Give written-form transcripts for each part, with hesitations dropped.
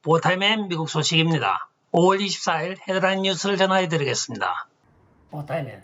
보타임의 미국 소식입니다. 5월 24일 헤드라인 뉴스를 전해드리겠습니다. 보타임의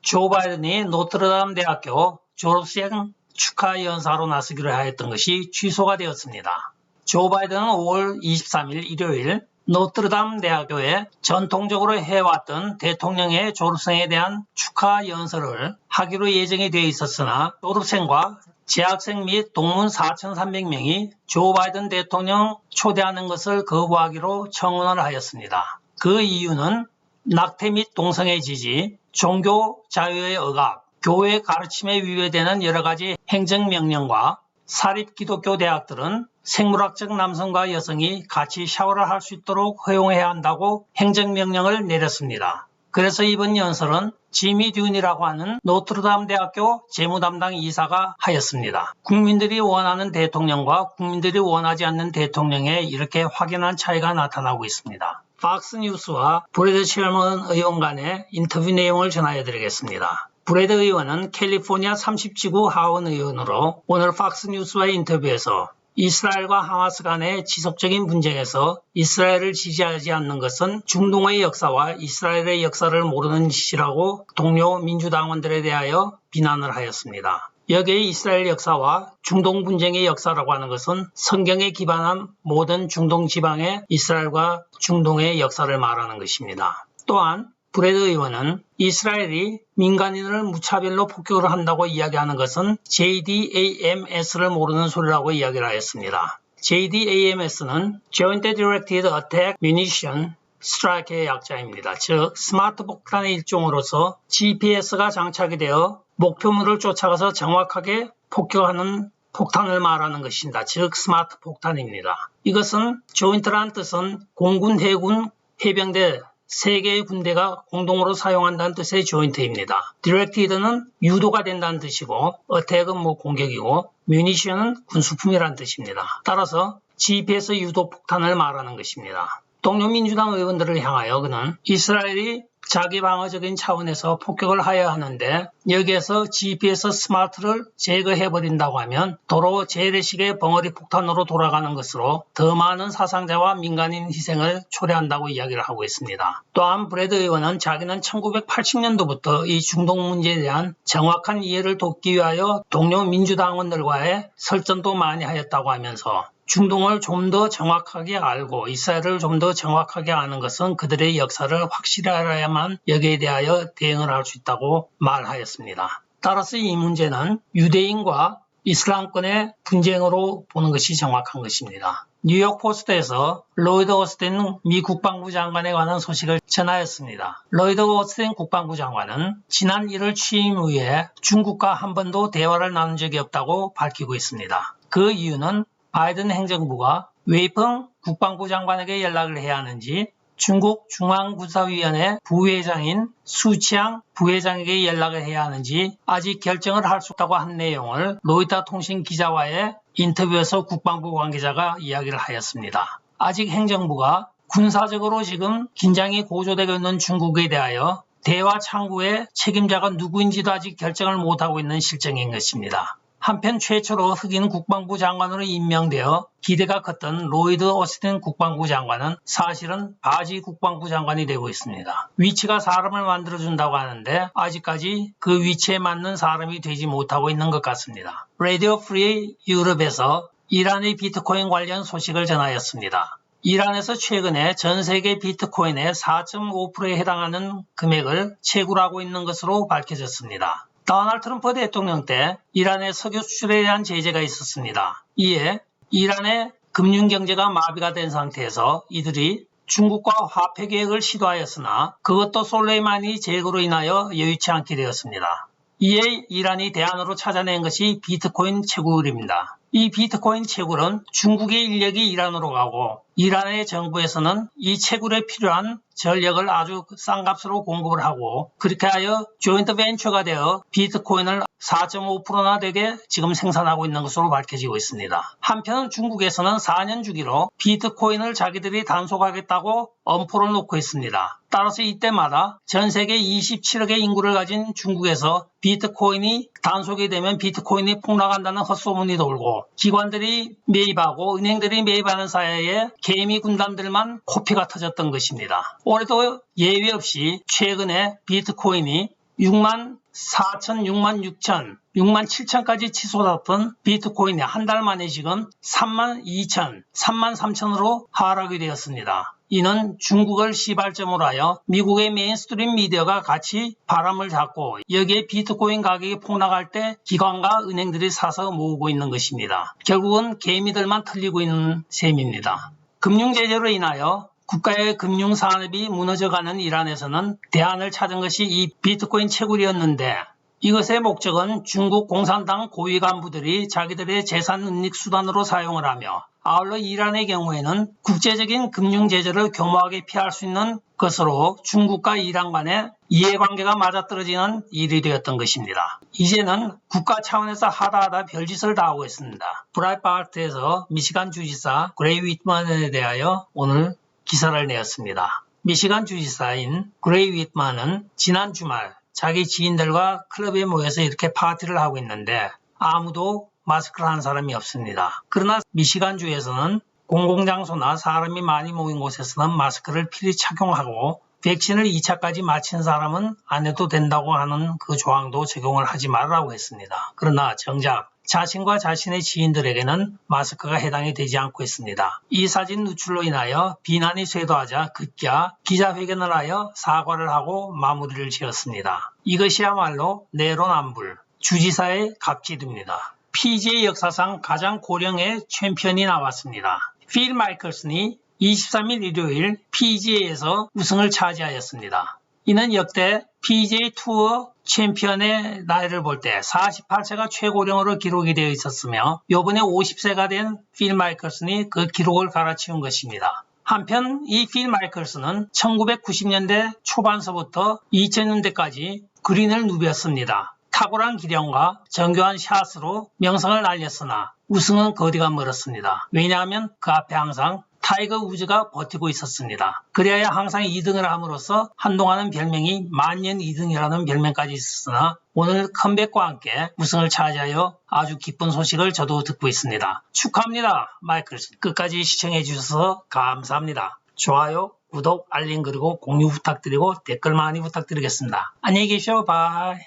조 바이든이 노트르담 대학교 졸업생 축하 연사로 나서기로 하였던 것이 취소가 되었습니다. 조 바이든은 5월 23일 일요일 노트르담 대학교에 전통적으로 해왔던 대통령의 졸업생에 대한 축하 연설을 하기로 예정이 되어 있었으나 졸업생과 재학생 및 동문 4,300명이 조 바이든 대통령 초대하는 것을 거부하기로 청원을 하였습니다. 그 이유는 낙태 및 동성애 지지, 종교 자유의 억압, 교회 가르침에 위배되는 여러가지 행정명령과 사립 기독교 대학들은 생물학적 남성과 여성이 같이 샤워를 할 수 있도록 허용해야 한다고 행정명령을 내렸습니다. 그래서 이번 연설은 지미 듄이라고 하는 노트르담 대학교 재무담당 이사가 하였습니다. 국민들이 원하는 대통령과 국민들이 원하지 않는 대통령에 이렇게 확연한 차이가 나타나고 있습니다. 팍스뉴스와 브래드 셜먼 의원 간의 인터뷰 내용을 전해드리겠습니다. 브래드 의원은 캘리포니아 30지구 하원 의원으로 오늘 팍스뉴스와의 인터뷰에서 이스라엘과 하마스 간의 지속적인 분쟁에서 이스라엘을 지지하지 않는 것은 중동의 역사와 이스라엘의 역사를 모르는 짓이라고 동료 민주당원들에 대하여 비난을 하였습니다. 여기에 이스라엘 역사와 중동 분쟁의 역사라고 하는 것은 성경에 기반한 모든 중동 지방의 이스라엘과 중동의 역사를 말하는 것입니다. 또한 브래드 의원은 이스라엘이 민간인을 무차별로 폭격을 한다고 이야기하는 것은 JDAMS를 모르는 소리라고 이야기를 하였습니다. JDAMS는 Joint Directed Attack Munition Strike의 약자입니다. 즉 스마트 폭탄의 일종으로서 GPS가 장착이 되어 목표물을 쫓아가서 정확하게 폭격하는 폭탄을 말하는 것입니다. 즉 스마트 폭탄입니다. 이것은 조인트라는 뜻은 공군, 해군, 해병대 3개의 군대가 공동으로 사용한다는 뜻의 조인트입니다. 디렉티드는 유도가 된다는 뜻이고 어택은 공격이고 뮤니션은 군수품이라는 뜻입니다. 따라서 GPS 유도 폭탄을 말하는 것입니다. 동료 민주당 의원들을 향하여 그는 이스라엘이 자기 방어적인 차원에서 폭격을 하여야 하는데 여기에서 GPS 스마트를 제거해버린다고 하면 도로 재래식의 벙어리 폭탄으로 돌아가는 것으로 더 많은 사상자와 민간인 희생을 초래한다고 이야기를 하고 있습니다. 또한 브래드 의원은 자기는 1980년도부터 이 중동 문제에 대한 정확한 이해를 돕기 위하여 동료 민주당원들과의 설전도 많이 하였다고 하면서 중동을 좀 더 정확하게 알고 이스라엘을 좀 더 정확하게 아는 것은 그들의 역사를 확실히 알아야만 여기에 대하여 대응을 할 수 있다고 말하였습니다. 따라서 이 문제는 유대인과 이슬람권의 분쟁으로 보는 것이 정확한 것입니다. 뉴욕 포스트에서 로이드 오스틴 미 국방부 장관에 관한 소식을 전하였습니다. 로이드 오스틴 국방부 장관은 지난 1월 취임 후에 중국과 한 번도 대화를 나눈 적이 없다고 밝히고 있습니다. 그 이유는 바이든 행정부가 웨이펑 국방부 장관에게 연락을 해야 하는지 중국 중앙군사위원회 부회장인 수치앙 부회장에게 연락을 해야 하는지 아직 결정을 할 수 없다고 한 내용을 로이터 통신 기자와의 인터뷰에서 국방부 관계자가 이야기를 하였습니다. 아직 행정부가 군사적으로 지금 긴장이 고조되고 있는 중국에 대하여 대화 창구의 책임자가 누구인지도 아직 결정을 못하고 있는 실정인 것입니다. 한편 최초로 흑인 국방부 장관으로 임명되어 기대가 컸던 로이드 오스틴 국방부 장관은 사실은 바지 국방부 장관이 되고 있습니다. 위치가 사람을 만들어준다고 하는데 아직까지 그 위치에 맞는 사람이 되지 못하고 있는 것 같습니다. 라디오 프리 유럽에서 이란의 비트코인 관련 소식을 전하였습니다. 이란에서 최근에 전 세계 비트코인의 4.5%에 해당하는 금액을 채굴하고 있는 것으로 밝혀졌습니다. 도널드 트럼프 대통령 때 이란의 석유 수출에 대한 제재가 있었습니다. 이에 이란의 금융경제가 마비가 된 상태에서 이들이 중국과 화폐 계획을 시도하였으나 그것도 솔레이마니 제거로 인하여 여의치 않게 되었습니다. 이에 이란이 대안으로 찾아낸 것이 비트코인 채굴입니다. 이 비트코인 채굴은 중국의 인력이 이란으로 가고 이란의 정부에서는 이 채굴에 필요한 전력을 아주 싼 값으로 공급을 하고 그렇게 하여 조인트 벤처가 되어 비트코인을 4.5%나 되게 지금 생산하고 있는 것으로 밝혀지고 있습니다. 한편 중국에서는 4년 주기로 비트코인을 자기들이 단속하겠다고 엄포를 놓고 있습니다. 따라서 이때마다 전 세계 27억의 인구를 가진 중국에서 비트코인이 단속이 되면 비트코인이 폭락한다는 헛소문이 돌고 기관들이 매입하고 은행들이 매입하는 사이에 개미 군단들만 코피가 터졌던 것입니다. 올해도 예외 없이 최근에 비트코인이 6만 4천, 6만 6천, 6만 7천까지 치솟았던 비트코인이 한 달 만에 지금 3만 2천, 3만 3천으로 하락이 되었습니다. 이는 중국을 시발점으로 하여 미국의 메인스트림 미디어가 같이 바람을 잡고 여기에 비트코인 가격이 폭락할 때 기관과 은행들이 사서 모으고 있는 것입니다. 결국은 개미들만 털리고 있는 셈입니다. 금융제재로 인하여 국가의 금융산업이 무너져가는 이란에서는 대안을 찾은 것이 이 비트코인 채굴이었는데 이것의 목적은 중국 공산당 고위 간부들이 자기들의 재산 은닉 수단으로 사용을 하며 아울러 이란의 경우에는 국제적인 금융제재를 교묘하게 피할 수 있는 것으로 중국과 이란 간의 이해관계가 맞아떨어지는 일이 되었던 것입니다. 이제는 국가 차원에서 하다 별짓을 다 하고 있습니다. 브라이트바트에서 미시간 주지사 그레이 윗만에 대하여 오늘 기사를 내었습니다. 미시간 주지사인 그레이 윗만은 지난 주말 자기 지인들과 클럽에 모여서 이렇게 파티를 하고 있는데 아무도 마스크를 한 사람이 없습니다. 그러나 미시간주에서는 공공장소나 사람이 많이 모인 곳에서는 마스크를 필히 착용하고 백신을 2차까지 마친 사람은 안 해도 된다고 하는 그 조항도 적용을 하지 말라고 했습니다. 그러나 정작 자신과 자신의 지인들에게는 마스크가 해당이 되지 않고 있습니다. 이 사진 누출로 인하여 비난이 쇄도하자 급기야 기자회견을 하여 사과를 하고 마무리를 지었습니다. 이것이야말로 내로남불, 주지사의 갑질입니다. PGA 역사상 가장 고령의 챔피언이 나왔습니다. 필 마이클슨이 23일 일요일 PGA에서 우승을 차지하였습니다. 이는 역대 PGA 투어 챔피언의 나이를 볼 때 48세가 최고령으로 기록이 되어 있었으며 이번에 50세가 된 필 마이클슨이 그 기록을 갈아치운 것입니다. 한편 이 필 마이클슨은 1990년대 초반서부터 2000년대까지 그린을 누볐습니다. 탁월한 기량과 정교한 샷으로 명성을 날렸으나 우승은 거리가 멀었습니다. 왜냐하면 그 앞에 항상 타이거 우즈가 버티고 있었습니다. 그래야 항상 2등을 함으로써 한동안은 별명이 만년 2등이라는 별명까지 있었으나 오늘 컴백과 함께 우승을 차지하여 아주 기쁜 소식을 저도 듣고 있습니다. 축하합니다. 마이클슨. 끝까지 시청해 주셔서 감사합니다. 좋아요, 구독, 알림 그리고 공유 부탁드리고 댓글 많이 부탁드리겠습니다. 안녕히 계십시오. 바이.